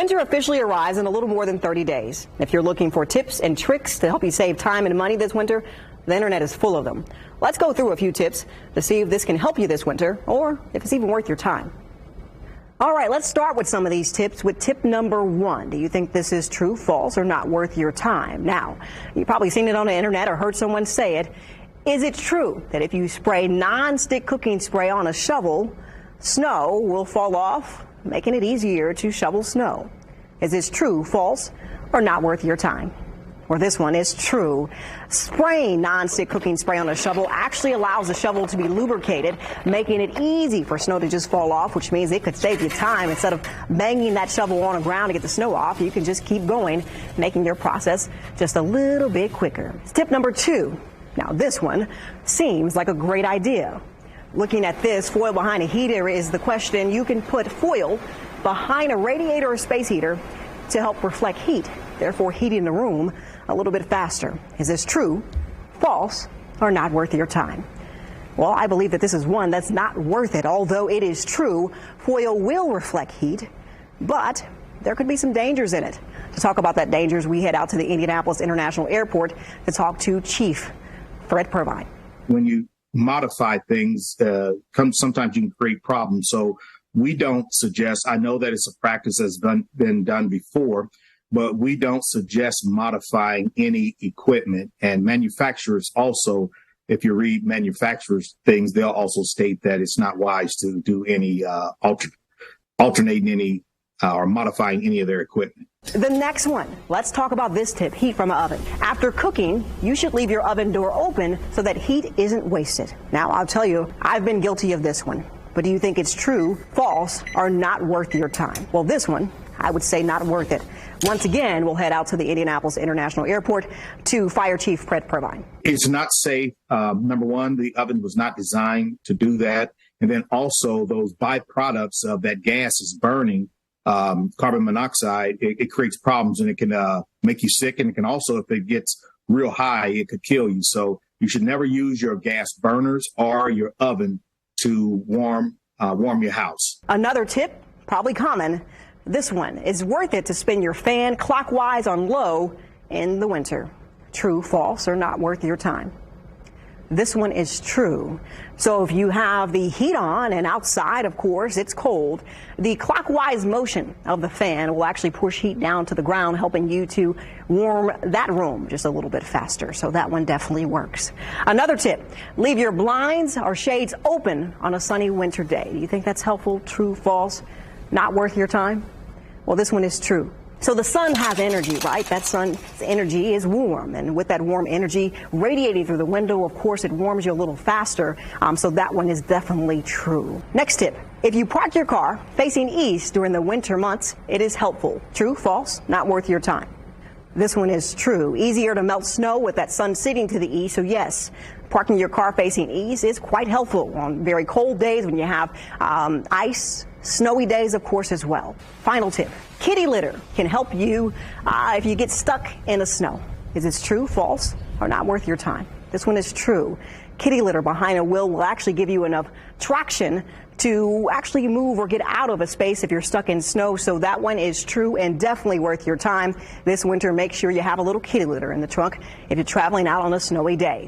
Winter officially arrives in a little more than 30 days. If you're looking for tips and tricks to help you save time and money this winter, the internet is full of them. Let's go through a few tips to see if this can help you this winter or if it's even worth your time. All right, let's start with some of these tips with tip number 1. Do you think this is true, false, or not worth your time? Now, you've probably seen it on the internet or heard someone say it. Is it true that if you spray non-stick cooking spray on a shovel, snow will fall off, making it easier to shovel snow? Is this true, false, or not worth your time? Well, this one is true. Spraying non-stick cooking spray on a shovel actually allows the shovel to be lubricated, making it easy for snow to just fall off, which means it could save you time. Instead of banging that shovel on the ground to get the snow off, you can just keep going, making your process just a little bit quicker. Tip number 2. Now, this one seems like a great idea. Looking at this, foil behind a heater is the question. You can put foil behind a radiator or space heater to help reflect heat, therefore heating the room a little bit faster. Is this true, false, or not worth your time? Well, I believe that this is one that's not worth it. Although it is true, foil will reflect heat, but there could be some dangers in it. To talk about that dangers, we head out to the Indianapolis International Airport to talk to Chief Fred Purvine. When you modify things, sometimes you can create problems. So we don't suggest, I know that it's a practice that's been done before, but we don't suggest modifying any equipment. And manufacturers also, if you read manufacturers' things, they'll also state that it's not wise to do any alternating any or modifying any of their equipment. The next one, let's talk about this tip, heat from an oven. After cooking, you should leave your oven door open so that heat isn't wasted. Now, I'll tell you, I've been guilty of this one. But do you think it's true, false, or not worth your time? Well, this one, I would say not worth it. Once again, we'll head out to the Indianapolis International Airport to Fire Chief Fred Purvine. It's not safe. Number one, the oven was not designed to do that. And then also those byproducts of that gas is burning, carbon monoxide, it creates problems and it can make you sick. And it can also, if it gets real high, it could kill you. So you should never use your gas burners or your oven to warm your house. Another tip, probably common, this one, is worth it to spin your fan clockwise on low in the winter. True, false, or not worth your time? This one is true. So if you have the heat on and outside, of course, it's cold, the clockwise motion of the fan will actually push heat down to the ground, helping you to warm that room just a little bit faster. So that one definitely works. Another tip, leave your blinds or shades open on a sunny winter day. Do you think that's helpful? True, false, not worth your time? Well, this one is true. So the sun has energy, right? That sun's energy is warm, and with that warm energy radiating through the window, of course, it warms you a little faster. So that one is definitely true. Next tip, if you park your car facing east during the winter months, it is helpful. True, false, not worth your time? This one is true. Easier to melt snow with that sun sitting to the east, so yes, parking your car facing east is quite helpful on very cold days when you have ice, snowy days, of course, as well. Final tip, kitty litter can help you if you get stuck in the snow. Is this true, false, or not worth your time? This one is true. Kitty litter behind a wheel will actually give you enough traction to actually move or get out of a space if you're stuck in snow. So that one is true and definitely worth your time. This winter, make sure you have a little kitty litter in the trunk if you're traveling out on a snowy day.